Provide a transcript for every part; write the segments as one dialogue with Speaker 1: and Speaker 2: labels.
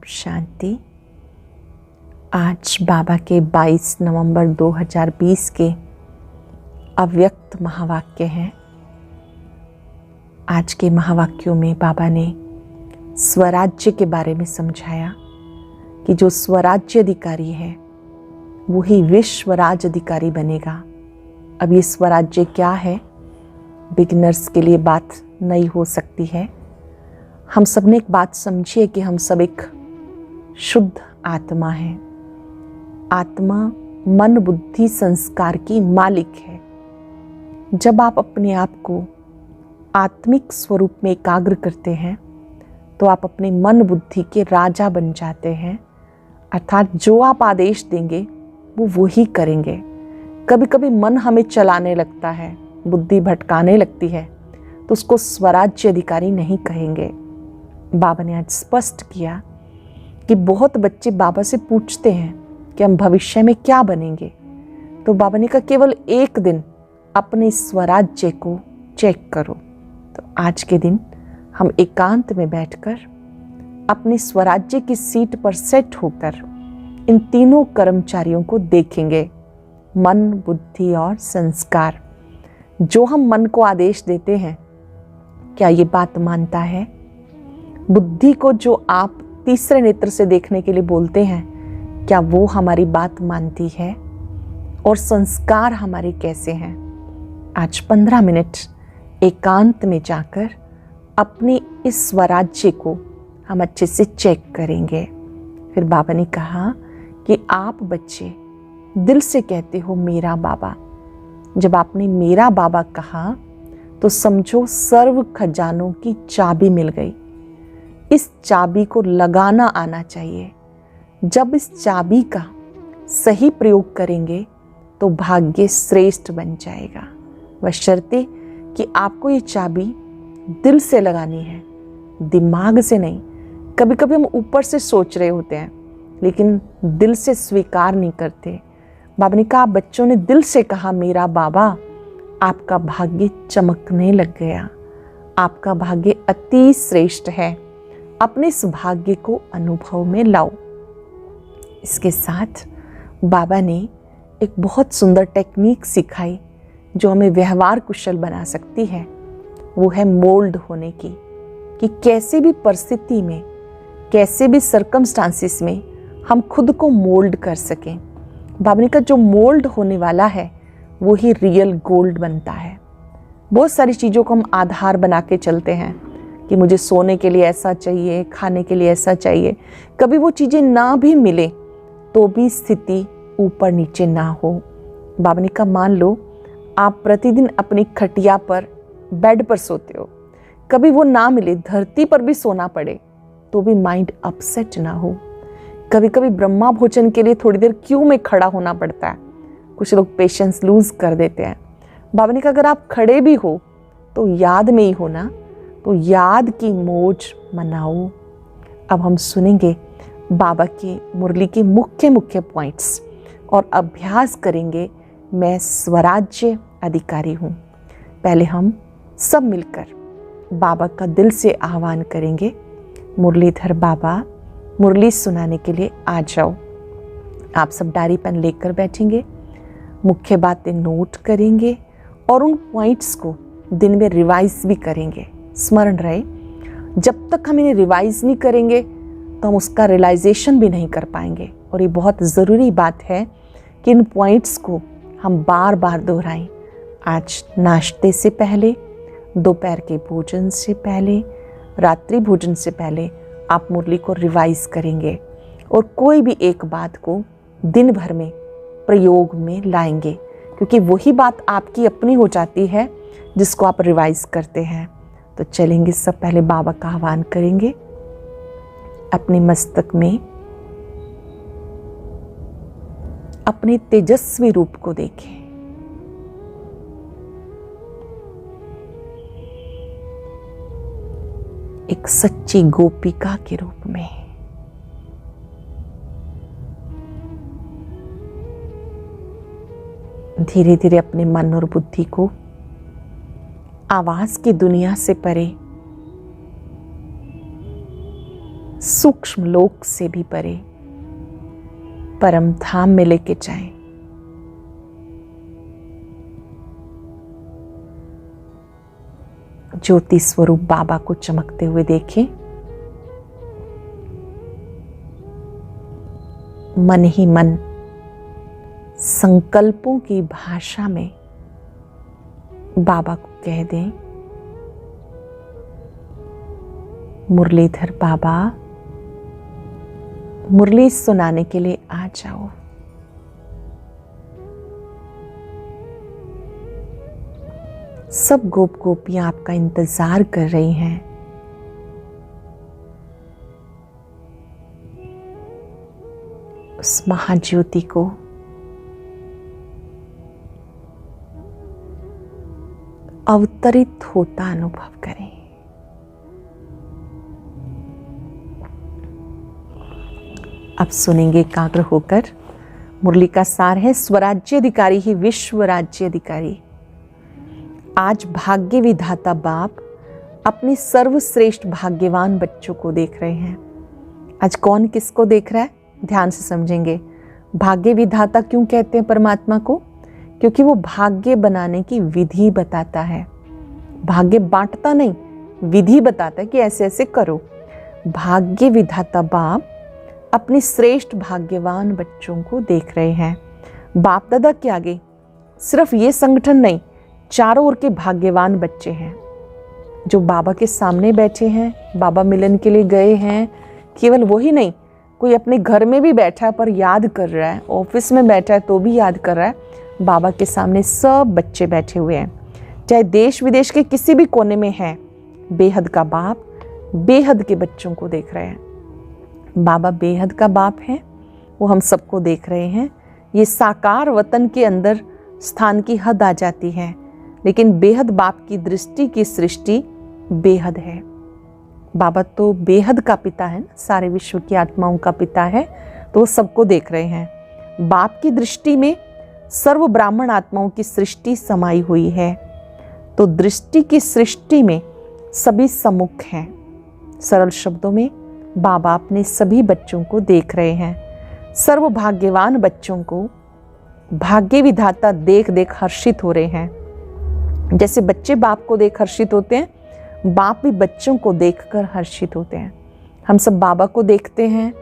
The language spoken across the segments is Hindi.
Speaker 1: शांति। आज बाबा के 22 नवंबर 2020 के अव्यक्त महावाक्य हैं। आज के महावाक्यों में बाबा ने स्वराज्य के बारे में समझाया कि जो स्वराज्य अधिकारी है वही विश्व राज अधिकारी बनेगा। अब ये स्वराज्य क्या है, बिगिनर्स के लिए बात नई हो सकती है। हम सब ने एक बात समझिए कि हम सब एक शुद्ध आत्मा है। आत्मा मन बुद्धि संस्कार की मालिक है। जब आप अपने आप को आत्मिक स्वरूप में एकाग्र करते हैं तो आप अपने मन बुद्धि के राजा बन जाते हैं, अर्थात जो आप आदेश देंगे वो वही करेंगे। कभी कभी मन हमें चलाने लगता है, बुद्धि भटकाने लगती है, तो उसको स्वराज्य अधिकारी नहीं कहेंगे। बाबा ने आज स्पष्ट किया कि बहुत बच्चे बाबा से पूछते हैं कि हम भविष्य में क्या बनेंगे। तो बाबा ने कहा केवल एक दिन अपने स्वराज्य को चेक करो। तो आज के दिन हम एकांत में बैठकर अपने स्वराज्य की सीट पर सेट होकर इन तीनों कर्मचारियों को देखेंगे, मन बुद्धि और संस्कार। जो हम मन को आदेश देते हैं, क्या ये बात मानता है? बुद्धि को जो आप तीसरे नेत्र से देखने के लिए बोलते हैं, क्या वो हमारी बात मानती है? और संस्कार हमारे कैसे हैं? आज 15 मिनट एकांत में जाकर अपने इस स्वराज्य को हम अच्छे से चेक करेंगे। फिर बाबा ने कहा कि आप बच्चे दिल से कहते हो मेरा बाबा। जब आपने मेरा बाबा कहा तो समझो सर्व खजानों की चाबी मिल गई। इस चाबी को लगाना आना चाहिए। जब इस चाबी का सही प्रयोग करेंगे तो भाग्य श्रेष्ठ बन जाएगा, बशर्ते कि आपको ये चाबी दिल से लगानी है, दिमाग से नहीं। कभी कभी हम ऊपर से सोच रहे होते हैं लेकिन दिल से स्वीकार नहीं करते। बाबा ने कहा बच्चों ने दिल से कहा मेरा बाबा, आपका भाग्य चमकने लग गया। आपका भाग्य अति श्रेष्ठ है। अपने इस भाग्य को अनुभव में लाओ। इसके साथ बाबा ने एक बहुत सुंदर टेक्निक सिखाई जो हमें व्यवहार कुशल बना सकती है। वो है मोल्ड होने की, कि कैसे भी परिस्थिति में, कैसे भी सर्कमस्टांसिस में हम खुद को मोल्ड कर सकें। बाबा ने कहा जो मोल्ड होने वाला है वो ही रियल गोल्ड बनता है। बहुत सारी चीज़ों को हम आधार बना के चलते हैं कि मुझे सोने के लिए ऐसा चाहिए, खाने के लिए ऐसा चाहिए। कभी वो चीज़ें ना भी मिले तो भी स्थिति ऊपर नीचे ना हो। बाबा ने कहा मान लो आप प्रतिदिन अपनी खटिया पर, बेड पर सोते हो, कभी वो ना मिले, धरती पर भी सोना पड़े तो भी माइंड अपसेट ना हो। कभी कभी ब्रह्मा भोजन के लिए थोड़ी देर क्यू में खड़ा होना पड़ता है। कुछ लोग पेशेंस लूज कर देते हैं। बाबा ने कहा अगर आप खड़े भी हो तो याद में ही हो ना, तो याद की मौज मनाओ। अब हम सुनेंगे बाबा की मुरली के मुख्य पॉइंट्स और अभ्यास करेंगे मैं स्वराज्य अधिकारी हूँ। पहले हम सब मिलकर बाबा का दिल से आह्वान करेंगे। मुरलीधर बाबा मुरली सुनाने के लिए आ जाओ। आप सब डायरी पेन लेकर बैठेंगे, मुख्य बातें नोट करेंगे और उन पॉइंट्स को दिन में रिवाइज भी करेंगे। स्मरण रहे, जब तक हम इन्हें रिवाइज नहीं करेंगे तो हम उसका रियलाइजेशन भी नहीं कर पाएंगे। और ये बहुत ज़रूरी बात है कि इन पॉइंट्स को हम बार बार दोहराएं। आज नाश्ते से पहले, दोपहर के भोजन से पहले, रात्रि भोजन से पहले आप मुरली को रिवाइज करेंगे और कोई भी एक बात को दिन भर में प्रयोग में लाएंगे, क्योंकि वही बात आपकी अपनी हो जाती है जिसको आप रिवाइज करते हैं। तो चलेंगे, सब पहले बाबा का आह्वान करेंगे। अपने मस्तक में अपने तेजस्वी रूप को देखें। एक सच्ची गोपिका के रूप में। धीरे धीरे अपने मन और बुद्धि को आवाज की दुनिया से परे सूक्ष्म लोक से भी परे परम धाम में लेके जाएं। ज्योति स्वरूप बाबा को चमकते हुए देखें। मन ही मन संकल्पों की भाषा में बाबा को कह दें, मुरलीधर बाबा, मुरली सुनाने के लिए आ जाओ। सब गोप गोपियां आपका इंतजार कर रही हैं। उस महाज्योति को अवतरित होता अनुभव करें। अब सुनेंगे एकाग्र होकर। मुरली का सार है, स्वराज्य अधिकारी ही विश्व राज्य अधिकारी। आज भाग्य विधाता बाप अपने सर्वश्रेष्ठ भाग्यवान बच्चों को देख रहे हैं। आज कौन किसको देख रहा है, ध्यान से समझेंगे। भाग्य विधाता क्यों कहते हैं परमात्मा को? क्योंकि वो भाग्य बनाने की विधि बताता है। भाग्य बांटता नहीं, विधि बताता है कि ऐसे ऐसे करो। भाग्य विधाता बाप अपने श्रेष्ठ भाग्यवान बच्चों को देख रहे हैं। बाप दादा के आगे सिर्फ ये संगठन नहीं, चारों ओर के भाग्यवान बच्चे हैं जो बाबा के सामने बैठे हैं, बाबा मिलन के लिए गए हैं। केवल वही नहीं, कोई अपने घर में भी बैठा है पर याद कर रहा है, ऑफिस में बैठा है तो भी याद कर रहा है। बाबा के सामने सब बच्चे बैठे हुए हैं, चाहे देश विदेश के किसी भी कोने में है। बेहद का बाप बेहद के बच्चों को देख रहे हैं। बाबा बेहद का बाप है, वो हम सबको देख रहे हैं। ये साकार वतन के अंदर स्थान की हद आ जाती है, लेकिन बेहद बाप की दृष्टि की सृष्टि बेहद है। बाबा तो बेहद का पिता है ना, सारे विश्व की आत्माओं का पिता है, तो वो सबको देख रहे हैं। बाप की दृष्टि में सर्व ब्राह्मण आत्माओं की सृष्टि समाई हुई है, तो दृष्टि की सृष्टि में सभी सम्मुख हैं। सरल शब्दों में बाबा अपने सभी बच्चों को देख रहे हैं। सर्व भाग्यवान बच्चों को भाग्य विधाता देख देख हर्षित हो रहे हैं। जैसे बच्चे बाप को देख हर्षित होते हैं, बाप भी बच्चों को देखकर हर्षित होते हैं। हम सब बाबा को देखते हैं,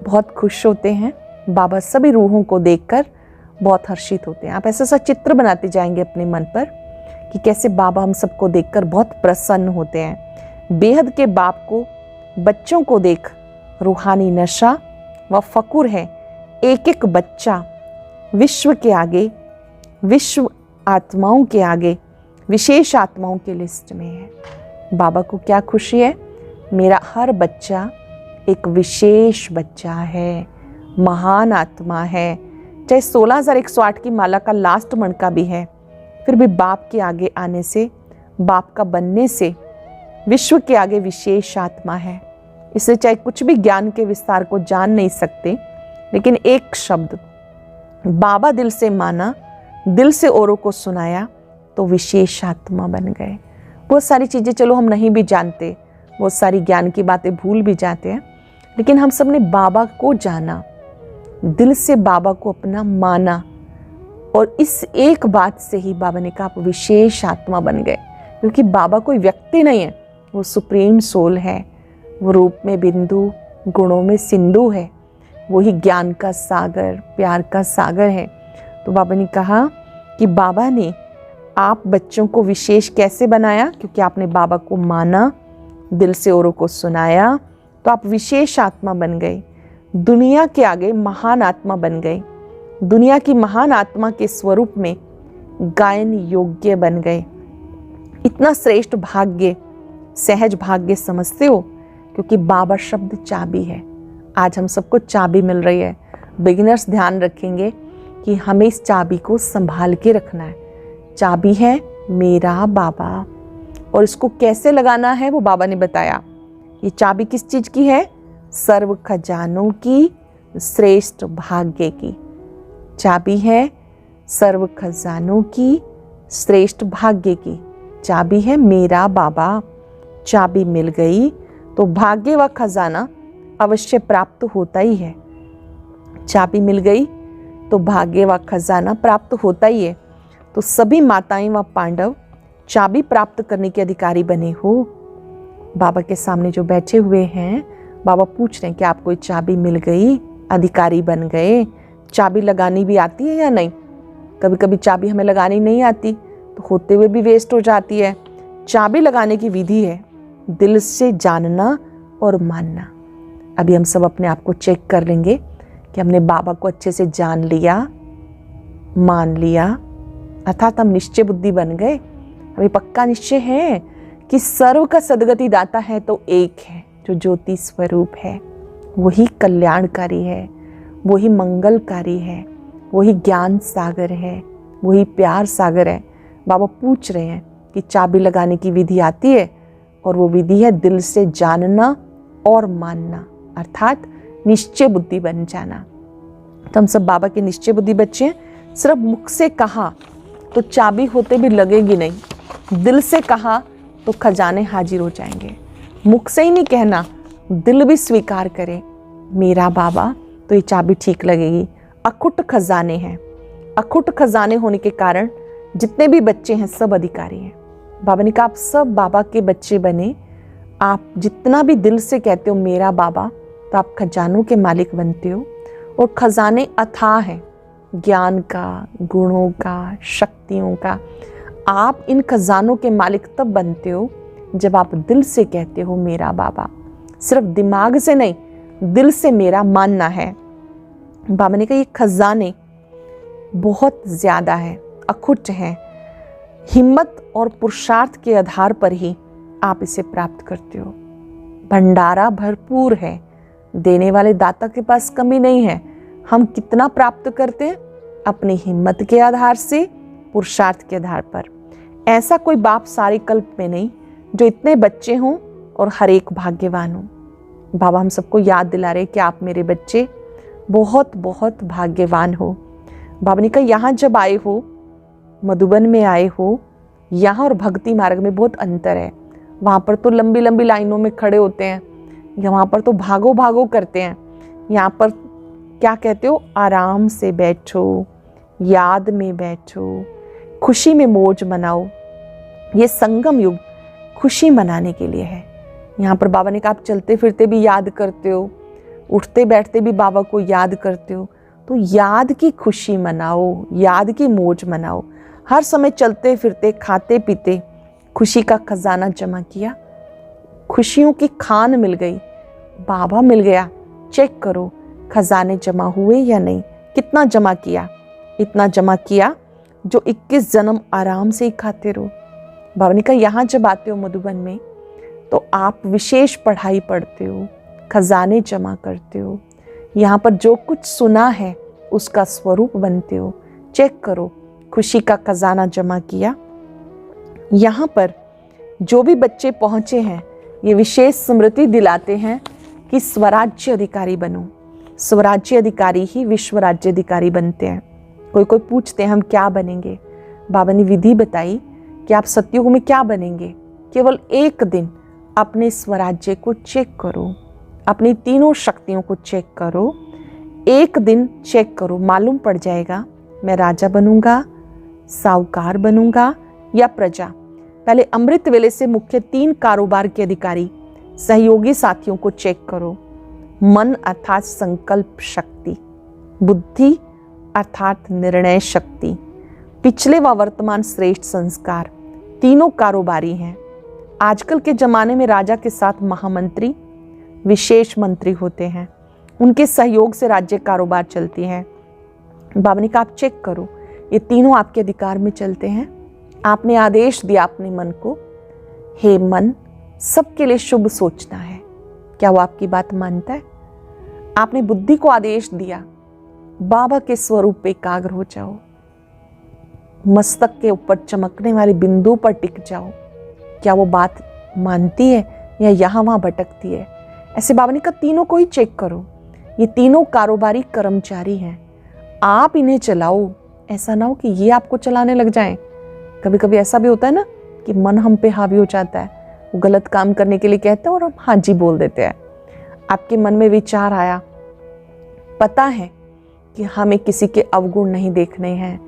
Speaker 1: बहुत खुश होते हैं। बाबा सभी रूहों को देखकर बहुत हर्षित होते हैं। आप ऐसा सा चित्र बनाते जाएंगे अपने मन पर कि कैसे बाबा हम सबको देखकर बहुत प्रसन्न होते हैं। बेहद के बाप को बच्चों को देख रूहानी नशा व फकुर है। एक एक बच्चा विश्व के आगे, विश्व आत्माओं के आगे, विशेष आत्माओं के लिस्ट में है। बाबा को क्या खुशी है, मेरा हर बच्चा एक विशेष बच्चा है, महान आत्मा है। चाहे 16,108 की माला का लास्ट मणका भी है, फिर भी बाप के आगे आने से, बाप का बनने से विश्व के आगे विशेष आत्मा है। इसलिए चाहे कुछ भी ज्ञान के विस्तार को जान नहीं सकते, लेकिन एक शब्द बाबा दिल से माना, दिल से औरों को सुनाया, तो विशेष आत्मा बन गए। बहुत सारी चीज़ें चलो हम नहीं भी जानते, बहुत सारी ज्ञान की बातें भूल भी जाते हैं, लेकिन हम सब ने बाबा को जाना, दिल से बाबा को अपना माना, और इस एक बात से ही बाबा ने कहा आप विशेष आत्मा बन गए। क्योंकि बाबा कोई व्यक्ति नहीं है, वो सुप्रीम सोल है। वो रूप में बिंदु, गुणों में सिंधु है। वही ज्ञान का सागर, प्यार का सागर है। तो बाबा ने कहा कि बाबा ने आप बच्चों को विशेष कैसे बनाया? क्योंकि आपने बाबा को माना, दिल से औरों को सुनाया, तो आप विशेष आत्मा बन गए। दुनिया के आगे महान आत्मा बन गए। दुनिया की महान आत्मा के स्वरूप में गायन योग्य बन गए। इतना श्रेष्ठ भाग्य, सहज भाग्य समझते हो? क्योंकि बाबा शब्द चाबी है। आज हम सबको चाबी मिल रही है। बिगिनर्स ध्यान रखेंगे कि हमें इस चाबी को संभाल के रखना है। चाबी है मेरा बाबा, और इसको कैसे लगाना है वो बाबा ने बताया। ये चाबी किस चीज़ की है? सर्व खजानों की, श्रेष्ठ भाग्य की। चाबी है सर्व खजानों की, श्रेष्ठ भाग्य की। चाबी है मेरा बाबा। चाबी मिल गई तो भाग्य व खजाना अवश्य प्राप्त होता ही है। चाबी मिल गई तो भाग्य व खजाना प्राप्त होता ही है। तो सभी माताएं व पांडव चाबी प्राप्त करने के अधिकारी बने हो। बाबा के सामने जो बैठे हुए हैं, बाबा पूछ रहे हैं कि आपको चाबी मिल गई, अधिकारी बन गए। चाबी लगानी भी आती है या नहीं? कभी कभी चाबी हमें लगानी नहीं आती तो होते हुए भी वेस्ट हो जाती है। चाबी लगाने की विधि है दिल से जानना और मानना। अभी हम सब अपने आप को चेक कर लेंगे कि हमने बाबा को अच्छे से जान लिया, मान लिया, अर्थात हम निश्चय बुद्धि बन गए। हमें पक्का निश्चय है कि सर्व का सद्गति दाता है तो एक है, जो ज्योति स्वरूप है, वही कल्याणकारी है, वही मंगलकारी है, वही ज्ञान सागर है, वही प्यार सागर है। बाबा पूछ रहे हैं कि चाबी लगाने की विधि आती है, और वो विधि है दिल से जानना और मानना, अर्थात निश्चय बुद्धि बन जाना। तो हम सब बाबा के निश्चय बुद्धि बच्चे हैं। सिर्फ मुख से कहा तो चाबी होते भी लगेगी नहीं, दिल से कहा तो खजाने हाजिर हो जाएंगे। मुख से ही नहीं कहना, दिल भी स्वीकार करे मेरा बाबा, तो ये चाबी ठीक लगेगी। अखुट खजाने हैं। अखुट खजाने होने के कारण जितने भी बच्चे हैं सब अधिकारी हैं। बाबा ने कहा आप सब बाबा के बच्चे बने। आप जितना भी दिल से कहते हो मेरा बाबा, तो आप खजानों के मालिक बनते हो। और खजाने अथाह हैं, ज्ञान का, गुणों का, शक्तियों का। आप इन खजानों के मालिक तब बनते हो जब आप दिल से कहते हो मेरा बाबा। सिर्फ दिमाग से नहीं, दिल से मेरा मानना है। बाबा ने कहा ये खजाने बहुत ज्यादा है, अखुट हैं। हिम्मत और पुरुषार्थ के आधार पर ही आप इसे प्राप्त करते हो। भंडारा भरपूर है, देने वाले दाता के पास कमी नहीं है। हम कितना प्राप्त करते हैं? अपनी हिम्मत के आधार से, पुरुषार्थ के आधार पर। ऐसा कोई बाप सारे कल्प में नहीं जो इतने बच्चे हों और हर एक भाग्यवान हो। बाबा हम सबको याद दिला रहे कि आप मेरे बच्चे बहुत बहुत भाग्यवान हो। बाबा ने कहा यहाँ जब आए हो, मधुबन में आए हो, यहाँ और भक्ति मार्ग में बहुत अंतर है। वहाँ पर तो लंबी लंबी लाइनों में खड़े होते हैं, यहाँ पर तो भागो भागो करते हैं। यहाँ पर क्या कहते हो? आराम से बैठो, याद में बैठो, खुशी में मौज मनाओ। ये संगम युग खुशी मनाने के लिए है। यहाँ पर बाबा ने कहा आप चलते फिरते भी याद करते हो, उठते बैठते भी बाबा को याद करते हो। तो याद की खुशी मनाओ, याद की मौज मनाओ। हर समय चलते फिरते, खाते पीते खुशी का खजाना जमा किया, खुशियों की खान मिल गई, बाबा मिल गया। चेक करो खजाने जमा हुए या नहीं। कितना जमा किया? इतना जमा किया जो 21 जन्म आराम से ही खाते रहो। बाबा ने कहा यहाँ जब आते हो मधुबन में तो आप विशेष पढ़ाई पढ़ते हो, खजाने जमा करते हो। यहाँ पर जो कुछ सुना है उसका स्वरूप बनते हो। चेक करो खुशी का खजाना जमा किया। यहाँ पर जो भी बच्चे पहुँचे हैं ये विशेष स्मृति दिलाते हैं कि स्वराज्य अधिकारी बनो। स्वराज्य अधिकारी ही विश्व राज्य अधिकारी बनते हैं। कोई कोई पूछते हैं हम क्या बनेंगे? बाबा ने विधि बताई कि आप सतयुग में क्या बनेंगे। केवल एक दिन अपने स्वराज्य को चेक करो, अपनी तीनों शक्तियों को चेक करो। एक दिन चेक करो, मालूम पड़ जाएगा मैं राजा बनूंगा, साहूकार बनूंगा या प्रजा। पहले अमृत वेले से मुख्य 3 कारोबार के अधिकारी सहयोगी साथियों को चेक करो। मन अर्थात संकल्प शक्ति, बुद्धि अर्थात निर्णय शक्ति, पिछले व वर्तमान श्रेष्ठ संस्कार, तीनों कारोबारी हैं। आजकल के जमाने में राजा के साथ महामंत्री, विशेष मंत्री होते हैं, उनके सहयोग से राज्य कारोबार चलती है। बाबा ने कहा आप चेक करो ये तीनों आपके अधिकार में चलते हैं। आपने आदेश दिया अपने मन को, हे मन सबके लिए शुभ सोचना है। क्या वो आपकी बात मानता है? आपने बुद्धि को आदेश दिया बाबा के स्वरूप पे एकाग्र हो जाओ, मस्तक के ऊपर चमकने वाली बिंदु पर टिक जाओ। क्या वो बात मानती है या यहाँ वहाँ भटकती है? ऐसे बाबा ने कहा तीनों को ही चेक करो। ये तीनों कारोबारी कर्मचारी हैं, आप इन्हें चलाओ। ऐसा ना हो कि ये आपको चलाने लग जाएं। कभी कभी ऐसा भी होता है ना कि मन हम पे हावी हो जाता है, वो गलत काम करने के लिए कहते हैं और हम हाँ जी बोल देते हैं। आपके मन में विचार आया, पता है कि हमें किसी के अवगुण नहीं देखने हैं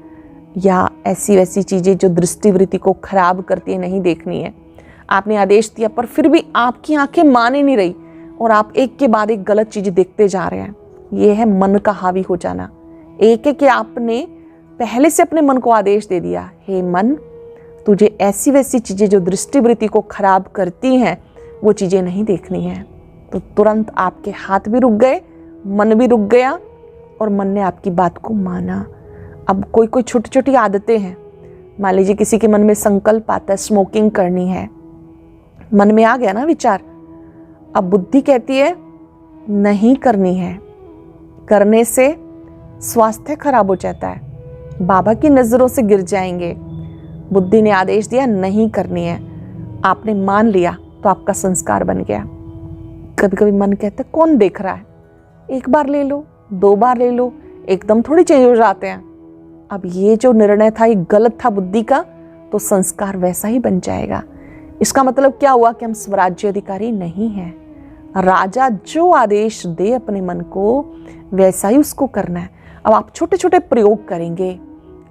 Speaker 1: या ऐसी वैसी चीज़ें जो दृष्टिवृत्ति को खराब करती है नहीं देखनी है। आपने आदेश दिया पर फिर भी आपकी आंखें मान ही नहीं रही और आप एक के बाद एक गलत चीज़ें देखते जा रहे हैं। ये है मन का हावी हो जाना। एक एक के आपने पहले से अपने मन को आदेश दे दिया, हे मन, तुझे ऐसी वैसी चीज़ें जो दृष्टिवृत्ति को खराब करती हैं वो चीज़ें नहीं देखनी है। तो तुरंत आपके हाथ भी रुक गए, मन भी रुक गया और मन ने आपकी बात को माना। अब कोई कोई छोटी छोटी आदतें हैं, मान लीजिए किसी के मन में संकल्प आता है स्मोकिंग करनी है, मन में आ गया ना विचार, अब बुद्धि कहती है नहीं करनी है, करने से स्वास्थ्य खराब हो जाता है, बाबा की नज़रों से गिर जाएंगे। बुद्धि ने आदेश दिया नहीं करनी है, आपने मान लिया तो आपका संस्कार बन गया। कभी कभी मन कहता है कौन देख रहा है, एक बार ले लो, 2 बार ले लो, एकदम थोड़ी चेंज हो जाते हैं। अब ये जो निर्णय था ये गलत था बुद्धि का, तो संस्कार वैसा ही बन जाएगा। इसका मतलब क्या हुआ कि हम स्वराज्य अधिकारी नहीं हैं। राजा जो आदेश दे अपने मन को वैसा ही उसको करना है। अब आप छोटे छोटे प्रयोग करेंगे,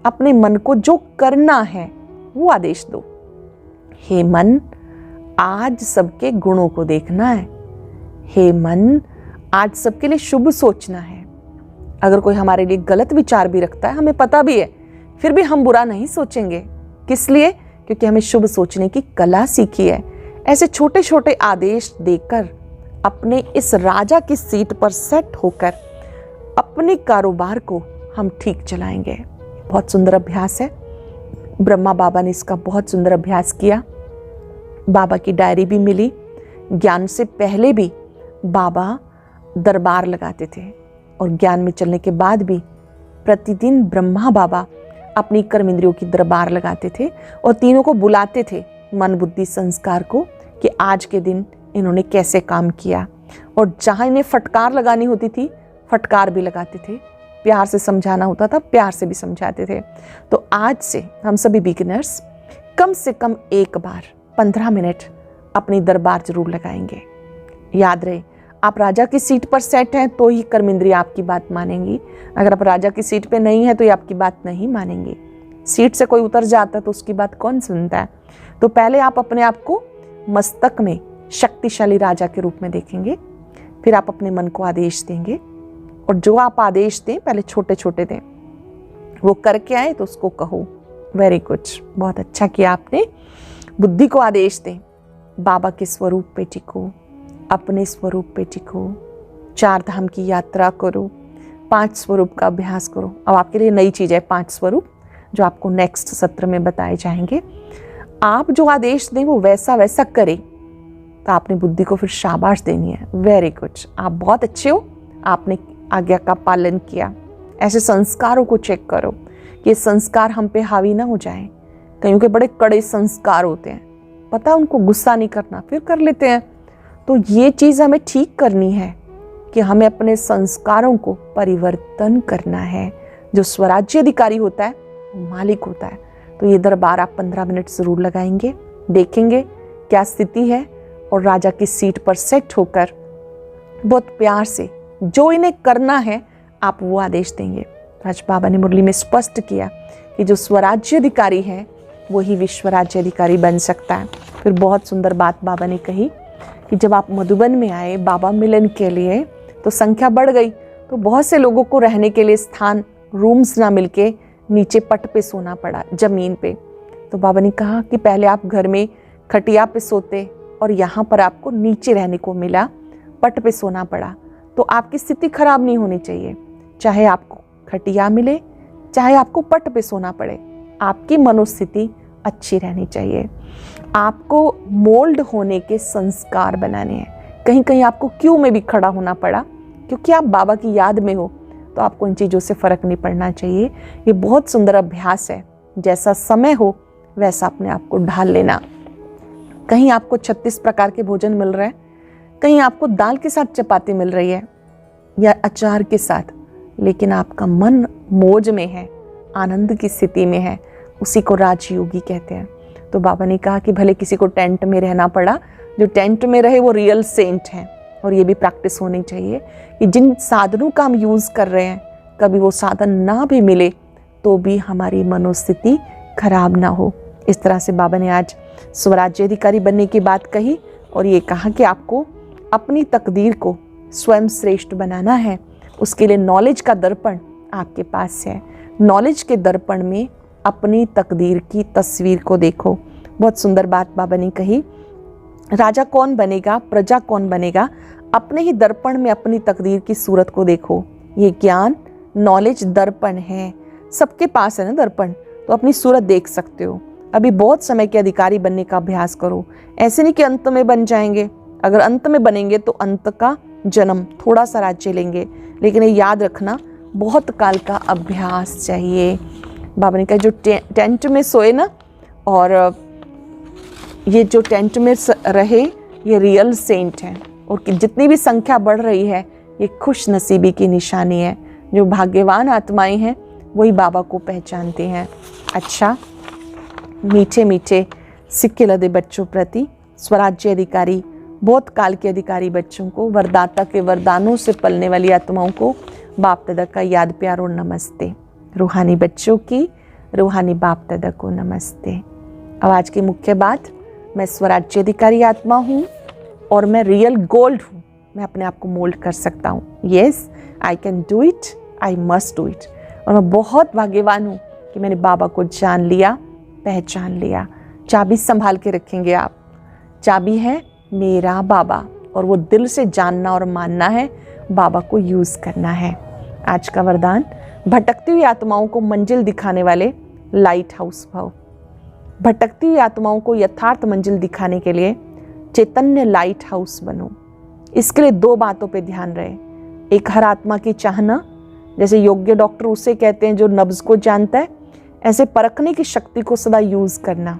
Speaker 1: अपने मन को जो करना है वो आदेश दो। हे मन, आज सबके गुणों को देखना है। हे मन, आज सबके लिए शुभ सोचना है। अगर कोई हमारे लिए गलत विचार भी रखता है, हमें पता भी है, फिर भी हम बुरा नहीं सोचेंगे। किस लिए? क्योंकि हमें शुभ सोचने की कला सीखी है। ऐसे छोटे छोटे आदेश देकर अपने इस राजा की सीट पर सेट होकर अपने कारोबार को हम ठीक चलाएंगे। बहुत सुंदर अभ्यास है। ब्रह्मा बाबा ने इसका बहुत सुंदर अभ्यास किया। बाबा की डायरी भी मिली। ज्ञान से पहले भी बाबा दरबार लगाते थे और ज्ञान में चलने के बाद भी प्रतिदिन ब्रह्मा बाबा अपनी कर्म इंद्रियों की दरबार लगाते थे और तीनों को बुलाते थे, मन बुद्धि संस्कार को, कि आज के दिन इन्होंने कैसे काम किया। और जहाँ इन्हें फटकार लगानी होती थी फटकार भी लगाते थे, प्यार से समझाना होता था प्यार से भी समझाते थे। तो आज से हम सभी बिगिनर्स कम से कम एक बार 15 मिनट अपनी दरबार जरूर लगाएंगे। याद रहे, आप राजा की सीट पर सेट हैं तो ही कर्म इंद्रिय आपकी बात मानेंगी। अगर आप राजा की सीट पे नहीं है तो ये आपकी बात नहीं मानेंगे। सीट से कोई उतर जाता है तो उसकी बात कौन सुनता है। तो पहले आप अपने आप को मस्तक में शक्तिशाली राजा के रूप में देखेंगे, फिर आप अपने मन को आदेश देंगे और जो आप आदेश दें पहले छोटे छोटे दें, वो करके आए तो उसको कहो वेरी गुड, बहुत अच्छा किया आपने। बुद्धि को आदेश दें, बाबा के स्वरूप पे टिको, अपने स्वरूप पे टिको, 4 धाम की यात्रा करो, 5 स्वरूप का अभ्यास करो। अब आपके लिए नई चीज़ है 5 स्वरूप जो आपको नेक्स्ट सत्र में बताए जाएंगे। आप जो आदेश दें वो वैसा वैसा करें तो आपने बुद्धि को फिर शाबाश देनी है, वेरी गुड, आप बहुत अच्छे हो, आपने आज्ञा का पालन किया। ऐसे संस्कारों को चेक करो कि ये संस्कार हम पे हावी ना हो जाए। कईयों के बड़े कड़े संस्कार होते हैं, पता है उनको गुस्सा नहीं करना, फिर कर लेते हैं। तो ये चीज़ हमें ठीक करनी है कि हमें अपने संस्कारों को परिवर्तन करना है। जो स्वराज्य अधिकारी होता है वो मालिक होता है। तो ये दरबार आप 15 मिनट ज़रूर लगाएंगे, देखेंगे क्या स्थिति है और राजा की सीट पर सेट होकर बहुत प्यार से जो इन्हें करना है आप वो आदेश देंगे। आज बाबा ने मुरली में स्पष्ट किया कि जो स्वराज्य अधिकारी है वही विश्व राज्य अधिकारी बन सकता है। फिर बहुत सुंदर बात बाबा ने कही कि जब आप मधुबन में आए बाबा मिलन के लिए तो संख्या बढ़ गई, तो बहुत से लोगों को रहने के लिए स्थान, रूम्स ना मिलके नीचे पट पे सोना पड़ा, ज़मीन पे। तो बाबा ने कहा कि पहले आप घर में खटिया पे सोते और यहाँ पर आपको नीचे रहने को मिला, पट पे सोना पड़ा। तो आपकी स्थिति खराब नहीं होनी चाहिए, चाहे आपको खटिया मिले चाहे आपको पट पे सोना पड़े, आपकी मनोस्थिति अच्छी रहनी चाहिए। आपको मोल्ड होने के संस्कार बनाने हैं। कहीं कहीं आपको क्यों में भी खड़ा होना पड़ा क्योंकि आप बाबा की याद में हो, तो आपको इन चीज़ों से फ़र्क नहीं पड़ना चाहिए। ये बहुत सुंदर अभ्यास है, जैसा समय हो वैसा अपने आप को ढाल लेना। कहीं आपको 36 प्रकार के भोजन मिल रहे हैं, कहीं आपको दाल के साथ चपाती मिल रही है या अचार के साथ, लेकिन आपका मन मौज में है, आनंद की स्थिति में है, उसी को राजयोगी कहते हैं। तो बाबा ने कहा कि भले किसी को टेंट में रहना पड़ा, जो टेंट में रहे वो रियल सेंट हैं। और ये भी प्रैक्टिस होनी चाहिए कि जिन साधनों का हम यूज़ कर रहे हैं, कभी वो साधन ना भी मिले तो भी हमारी मनोस्थिति खराब ना हो। इस तरह से बाबा ने आज स्वराज्य अधिकारी बनने की बात कही और ये कहा कि आपको अपनी तकदीर को स्वयं श्रेष्ठ बनाना है। उसके लिए नॉलेज का दर्पण आपके पास है। नॉलेज के दर्पण में अपनी तकदीर की तस्वीर को देखो। बहुत सुंदर बात बाबा ने कही, राजा कौन बनेगा, प्रजा कौन बनेगा, अपने ही दर्पण में अपनी तकदीर की सूरत को देखो। ये ज्ञान नॉलेज दर्पण है, सबके पास है ना दर्पण, तो अपनी सूरत देख सकते हो। अभी बहुत समय के अधिकारी बनने का अभ्यास करो। ऐसे नहीं कि अंत में बन जाएंगे, अगर अंत में बनेंगे तो अंत का जन्म, थोड़ा सा राज्य लेंगे, लेकिन ये याद रखना बहुत काल का अभ्यास चाहिए। बाबा ने कहा जो टेंट में सोए ना, और ये जो टेंट में रहे ये रियल सेंट हैं, और जितनी भी संख्या बढ़ रही है ये खुश नसीबी की निशानी है। जो भाग्यवान आत्माएं हैं वही बाबा को पहचानते हैं। अच्छा, मीठे मीठे सिक्के लदे बच्चों प्रति स्वराज्य अधिकारी, बहुत काल के अधिकारी बच्चों को, वरदाता के वरदानों से पलने वाली आत्माओं को बाप दादा का याद प्यार और नमस्ते। रूहानी बच्चों की रूहानी बाप दादा को नमस्ते। अब आज की मुख्य बात, मैं स्वराज्य अधिकारी आत्मा हूँ और मैं रियल गोल्ड हूँ। मैं अपने आप को मोल्ड कर सकता हूँ। Yes, I can do it, I must do it. और मैं बहुत भाग्यवान हूँ कि मैंने बाबा को जान लिया, पहचान लिया। चाबी संभाल के रखेंगे आप। चाबी है मेरा बाबा, और वो दिल से जानना और मानना है, बाबा को यूज़ करना है। आज का वरदान, भटकती हुई आत्माओं को मंजिल दिखाने वाले लाइट हाउस भव। भटकती हुई आत्माओं को यथार्थ मंजिल दिखाने के लिए चैतन्य लाइट हाउस बनो। इसके लिए दो बातों पे ध्यान रहे। एक, हर आत्मा की चाहना, जैसे योग्य डॉक्टर उसे कहते हैं जो नब्ज को जानता है, ऐसे परखने की शक्ति को सदा यूज करना।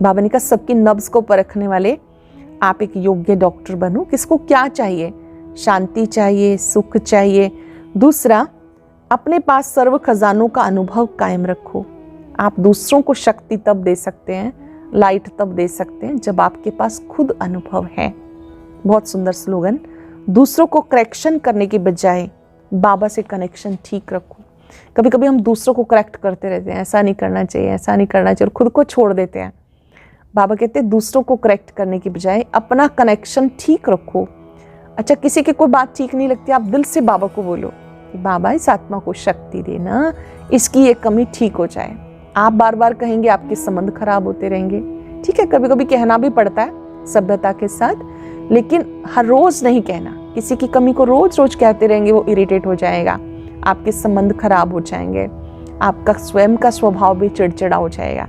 Speaker 1: बाबा ने कहा सबकी नब्ज को परखने वाले आप एक योग्य डॉक्टर बनो। किसको क्या चाहिए, शांति चाहिए, सुख चाहिए। दूसरा, अपने पास सर्व खजानों का अनुभव कायम रखो। आप दूसरों को शक्ति तब दे सकते हैं, लाइट तब दे सकते हैं जब आपके पास खुद अनुभव है। बहुत सुंदर स्लोगन। दूसरों को करेक्शन करने की बजाय बाबा से कनेक्शन ठीक रखो। कभी कभी हम दूसरों को करेक्ट करते रहते हैं, ऐसा नहीं करना चाहिए, ऐसा नहीं करना चाहिए, और खुद को छोड़ देते हैं। बाबा कहते हैं दूसरों को करेक्ट करने की बजाय अपना कनेक्शन ठीक रखो। अच्छा, किसी की कोई बात ठीक नहीं लगती, आप दिल से बाबा को बोलो कि बाबा इस आत्मा को शक्ति देना, इसकी ये कमी ठीक हो जाए। आप बार बार कहेंगे, आपके संबंध खराब होते रहेंगे। ठीक है, कभी कभी कहना भी पड़ता है सभ्यता के साथ, लेकिन हर रोज नहीं कहना। किसी की कमी को रोज रोज कहते रहेंगे, वो इरिटेट हो जाएगा, आपके संबंध खराब हो जाएंगे, आपका स्वयं का स्वभाव भी चिड़चिड़ा हो जाएगा।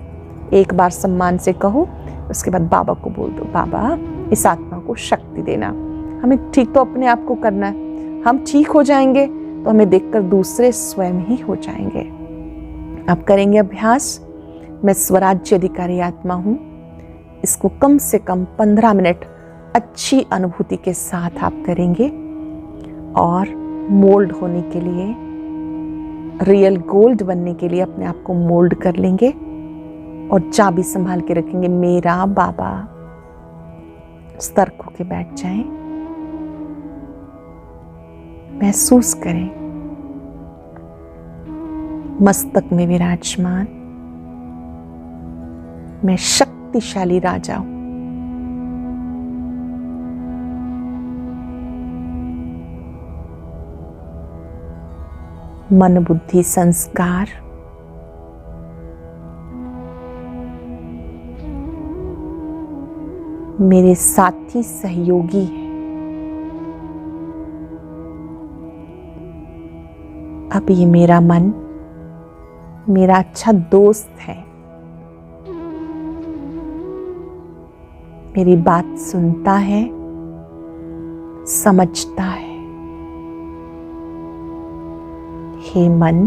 Speaker 1: एक बार सम्मान से कहो, उसके बाद बाबा को बोल दो, बाबा इस आत्मा को शक्ति देना। हमें ठीक तो अपने आप को करना है। हम ठीक हो जाएंगे तो हमें देखकर दूसरे स्वयं ही हो जाएंगे। अब करेंगे अभ्यास। मैं स्वराज्य अधिकारी आत्मा हूँ। इसको कम से कम 15 मिनट अच्छी अनुभूति के साथ आप करेंगे, और मोल्ड होने के लिए, रियल गोल्ड बनने के लिए अपने आप को मोल्ड कर लेंगे, और चाबी संभाल के रखेंगे मेरा बाबा। सतर्क होके बैठ जाएं, महसूस करें मस्तक में विराजमान मैं शक्तिशाली राजा हूं। मन बुद्धि संस्कार मेरे साथी सहयोगी हैं। अब ये मेरा मन मेरा अच्छा दोस्त है, मेरी बात सुनता है, समझता है। हे मन,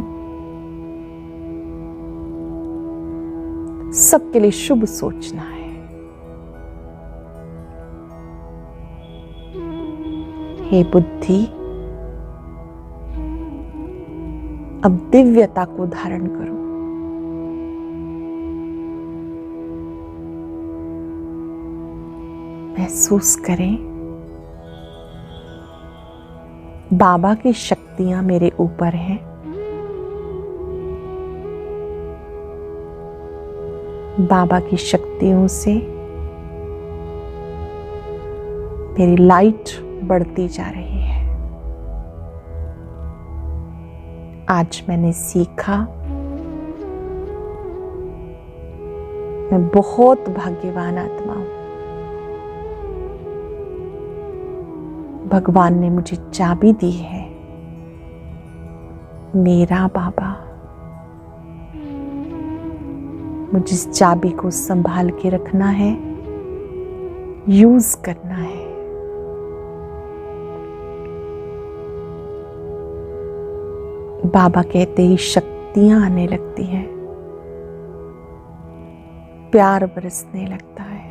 Speaker 1: सबके लिए शुभ सोचना है। हे बुद्धि, अब दिव्यता को धारण करो। महसूस करें बाबा की शक्तियां मेरे ऊपर हैं। बाबा की शक्तियों से मेरी लाइट बढ़ती जा रही है। आज मैंने सीखा मैं बहुत भाग्यवान आत्मा हूं। भगवान ने मुझे चाबी दी है। मेरा बाबा मुझे इस चाबी को संभाल के रखना है, यूज करना है। बाबा कहते ही शक्तियां आने लगती हैं, प्यार बरसने लगता है।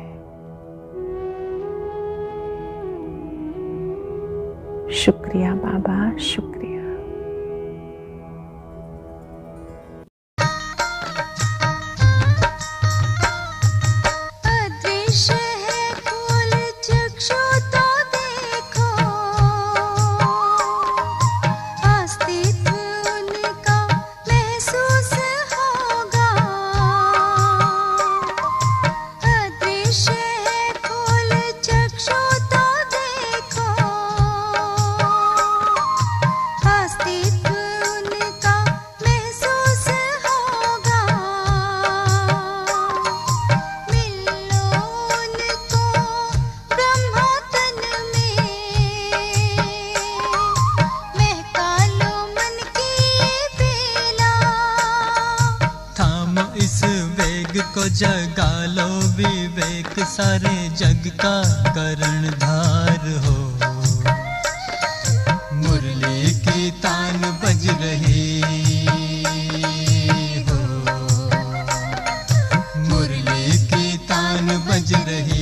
Speaker 1: शुक्रिया बाबा, शुक्रिया।
Speaker 2: जगा लो विवेक, सारे जग का कर्णधार हो। मुरली की तान बज रही हो, मुरली की तान बज रही